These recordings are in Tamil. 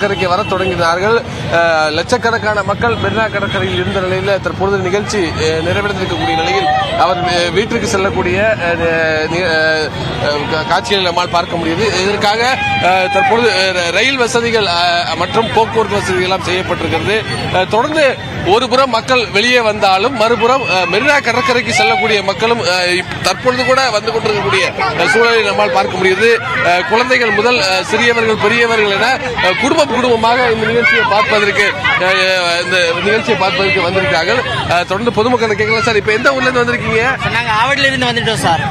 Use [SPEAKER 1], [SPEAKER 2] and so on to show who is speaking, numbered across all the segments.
[SPEAKER 1] கடற்கரைக்கு வர தொடங்கினார்கள். லட்சக்கணக்கான மக்கள் மெரினா கடற்கரையில் இருந்த நிலையில் தற்பொழுது நிகழ்ச்சி நிறைவடைந்திருக்கக்கூடிய நிலையில் அவர் வீட்டிற்கு செல்லக்கூடிய காட்சிகளை நம்மால் பார்க்க முடியுது. இதற்காக தற்பொழுது ரயில் வசதிகள் மற்றும் போக்குவரத்து வசதிகள் எல்லாம் செய்யப்பட்டிருக்கிறது. தொடர்ந்து ஒருபுறம் மக்கள் வெளியே வந்தாலும் மறுபுறம் மெரினா கடற்கரைக்கு செல்லக்கூடிய மக்களும் தற்பொழுது கூட வந்து கொண்டிருக்கக்கூடிய சூழலை நம்மால் பார்க்க முடியுது. குழந்தைகள் முதல் சிறியவர்கள் பெரியவர்கள் என குடும்பமாக இந்த நிகழ்ச்சியை பார்ப்பதற்கு வந்திருக்கார்கள். தொடர்ந்து பொதுமக்கள் கேட்கலாம். சார், இப்ப எந்த ஊர்ல இருந்து வந்திருக்கீங்க?
[SPEAKER 2] நாங்க ஆவடியில இருந்து வந்துட்டோம் சார்.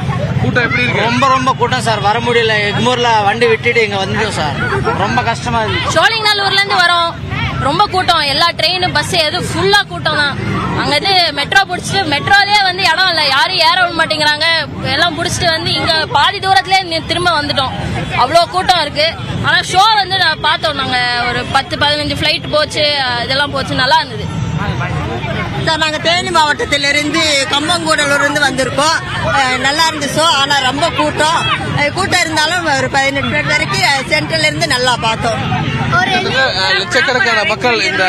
[SPEAKER 1] கூட்டம் எப்படி இருக்கு?
[SPEAKER 2] ரொம்ப கூட்டம் சார். வர முடியல. எக்மூர்ல வண்டி விட்டுட்டு இங்க வந்துட்டோம் சார். ரொம்ப கஷ்டமா இருக்கு.
[SPEAKER 3] சோழிங்கநல்லூர்ல இருந்து வரோம். ரொம்ப கூட்டம். எல்லா ட்ரெயின் பஸ் எதுவும் ஃபுல்லா கூட்டம் தான். அங்க இருந்து மெட்ரோ பிடிச்சிட்டு மெட்ரோலயே வந்து இடம் இல்ல, யாரும் ஏற விட மாட்டேங்கிறாங்க. எல்லாம் பிடிச்சிட்டு வந்து இங்க பாதி தூரத்திலே திரும்ப வந்துட்டோம். அவ்வளவு கூட்டம் இருக்கு. ஆனா ஷோ வந்து பார்த்தோம். நாங்க ஒரு 10-15 ஃபிளைட் போச்சு, இதெல்லாம் போச்சு, நல்லா இருந்தது
[SPEAKER 4] சார். நாங்க தேனி மாவட்டத்திலிருந்து கம்பங்கூடலூர் இருந்து வந்திருக்கோம். நல்லா இருந்துச்சோ. ஆனா ரொம்ப கூட்டம் இருந்தாலும் ஒரு 18 பேர் வரைக்கும் சென்ட்ரல் இருந்து நல்லா பார்த்தோம்.
[SPEAKER 1] லட்சக்கணக்கான மக்கள் இந்த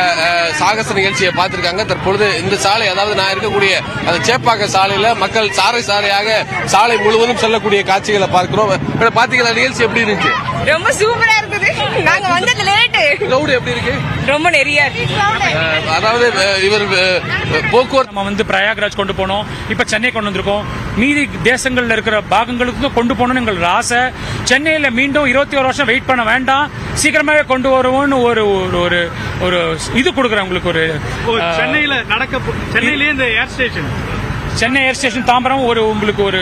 [SPEAKER 1] சாகச நிகழ்ச்சியை பார்த்திருக்காங்க. தற்பொழுது இந்த சாலை, அதாவது நான் இருக்கக்கூடிய அந்த சேப்பாக்க சாலையில மக்கள் சாலையாக சாலை முழுவதும் செல்லக்கூடிய காட்சிகளை பார்க்கிறோம். பாத்தீங்களா நிகழ்ச்சி எப்படி இருந்துச்சு?
[SPEAKER 5] ரொம்ப சூப்பரா இருக்குது. நாங்க வந்தது லேட்டு.
[SPEAKER 1] கிரவுட் எப்படி இருக்கு?
[SPEAKER 5] ரொம்ப நிறைய.
[SPEAKER 1] அதாவது இவர் போக்குவரத்து
[SPEAKER 6] நம்ம வந்து பிரயாக்ராஜ் கொண்டு போனோம். இப்ப சென்னை கொண்டு வந்திருக்கோம். மீதி தேசங்கள்ல இருக்கிற பாகங்களுக்கு கொண்டு போகணும்னு எங்களுக்கு ஆசை. சென்னையில மீண்டும் 21 வருஷம் வெயிட் பண்ண வேண்டாம், சீக்கிரமாவே கொண்டு வருவோம்னு ஒரு ஒரு ஒரு இது கொடுக்குறேன் உங்களுக்கு. ஒரு சென்னையிலேயே இந்த ஏர் ஸ்டேஷன், சென்னை ஏர் ஸ்டேஷன் தாம்பரம் உங்களுக்கு ஒரு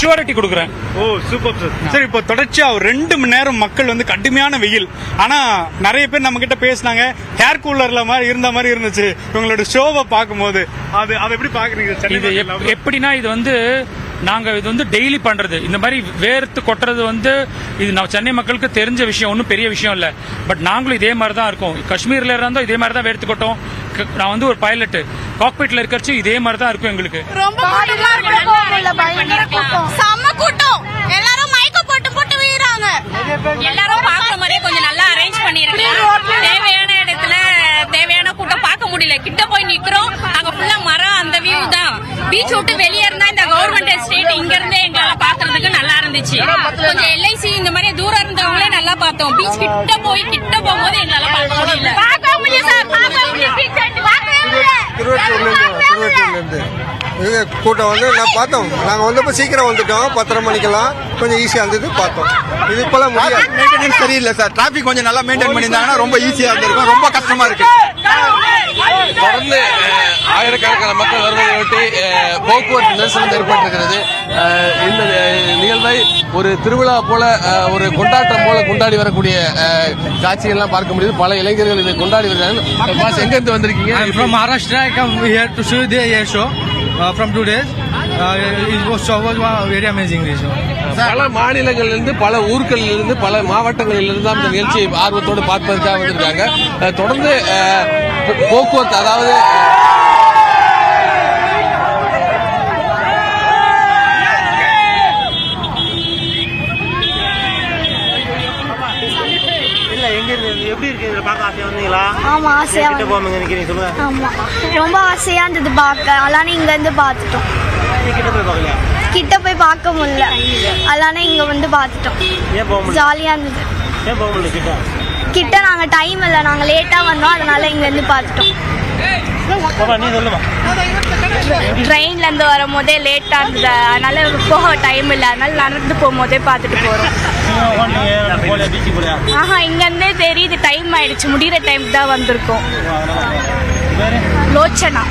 [SPEAKER 6] ஷூரிட்டி கொடுக்குறேன்.
[SPEAKER 7] ஓ சூப்பர் சார். சரி, இப்போ தொடர்ச்சியா 2 மணி நேரம் மக்கள் வந்து கடுமையான வெயில். ஆனா நிறைய பேர் நம்ம கிட்ட பேசினாங்க, ஹேர் கூலர்ல மாதிரி இருந்த மாதிரி இருந்துச்சு இவங்களோட ஷோவை பார்க்கும்போது. அதை எப்படி பாக்குறீங்க?
[SPEAKER 6] இது எப்படின்னா, இது வந்து நாங்க இது வந்து டெய்லி பண்றது. இந்த மாதிரி வேர்த்து கொட்டுறது வந்து இது நம்ம சென்னை மக்களுக்கு தெரிஞ்ச விஷயம், ஒன்றும் பெரிய விஷயம் இல்ல. பட் நாங்களும் இதே மாதிரி தான் இருக்கோம். காஷ்மீர்ல இருந்தோம், இதே மாதிரி தான் வேர்த்து கொட்டோம். நான் வந்து ஒரு பைலட், காக்பிட்ல இருக்கிறச்சு இதே மாதிரி தான் இருக்கும் எங்களுக்கு.
[SPEAKER 3] செம்ம கூட்டம். எல்லாரும் மைக்க போட்டு வீறாங்க. எல்லாரும் பாக்குற மாதிரியே கொஞ்சம் நல்லா அரேஞ்ச் பண்ணிருக்காங்க. தேவையான இடத்துல தேவையான கூட்டம் பார்க்க முடியல. கிட்ட போய் நிக்கிறோம், அங்க ஃபுல்லா மரம், அந்த வியூ தான். பீச் விட்டு வெளியே இருந்தா இந்த கவர்மெண்ட் எஸ்டேட் இங்க இருந்தே எங்களால பாக்குறதுக்கு நல்லா இருந்துச்சு. கொஞ்சம் LIC இந்த மாதிரி தூரம் இருந்தவங்களே நல்லா பார்த்தோம். பீச் கிட்ட போகும்போது எங்களால பார்க்க முடியல.
[SPEAKER 8] கூட்டம் வந்து நான் பார்த்தோம். நாங்கள் வந்தப்போ சீக்கிரம் வந்துட்டோம். 10:30 மணிக்கெல்லாம் கொஞ்சம் ஈஸியாக இருந்தது பார்த்தோம். இது இப்பெல்லாம் முடியாது.
[SPEAKER 9] மெயின்டெனன்ஸ் சரியில்லை சார். டிராபிக் கொஞ்சம் நல்லா மெயின்டைன் பண்ணியிருந்தாங்கன்னா ரொம்ப ஈஸியாக இருந்திருக்கும். ரொம்ப கஷ்டமா இருக்கு.
[SPEAKER 1] தொடர்ந்து ஆயிரக்கணக்கான மக்கள் வருவதை ஒட்டி போக்குவரத்து நெரிசல் ஏற்பட்டிருக்கிறது. இந்த நிகழ்வை ஒரு திருவிழா போல, ஒரு கொண்டாட்டம் போல கொண்டாடி வரக்கூடிய காட்சிகள்லாம் பார்க்க முடியுது. பல இளைஞர்கள் இதை கொண்டாடி வருகிறார்கள். எங்க இருந்து வந்திருக்கீங்க?
[SPEAKER 10] From Maharashtra. I come here to see the air show from 2 days. It was very amazing show.
[SPEAKER 1] பல மாநிலங்களிலிருந்து, பல ஊர்களிலிருந்து, பல மாவட்டங்களிலிருந்து இந்த நிகழ்ச்சியை ஆர்வத்தோடு பார்ப்பதற்காக வந்திருக்காங்க. தொடர்ந்து போக்குவரத்து, அதாவது
[SPEAKER 2] எப்படி இருக்கு? இதுல பார்க்க ஆசையா வந்தீங்களா?
[SPEAKER 4] ஆமா, ஆசையா
[SPEAKER 2] போக நினைக்கிறீங்க, சொல்லுங்க.
[SPEAKER 4] ஆமா, ரொம்ப ஆசையா இருந்தது பார்க்க. அதனால இங்க இருந்து பார்த்துட்டோம். கிட்ட போய் பார்க்க முடியல, அதனால இங்க வந்து பார்த்துட்டோம். ஜாலியா இருந்தது. கிட்ட நாங்க டைம் இல்ல, நாங்க லேட்டா வந்தோம், அதனால இங்க இருந்து பார்த்துட்டோம். ட்ரெயின்ல இருந்து வரும்போதே லேட்டா இருந்தது, அதனால போக டைம் இல்ல, அதனால நடந்து போகும்போதே பார்த்துட்டு போறோம். இங்க இருந்தே தெரியுது டைம் ஆயிடுச்சு, முடிகிற டைம் தான் வந்திருக்கோம். லோச்சனா.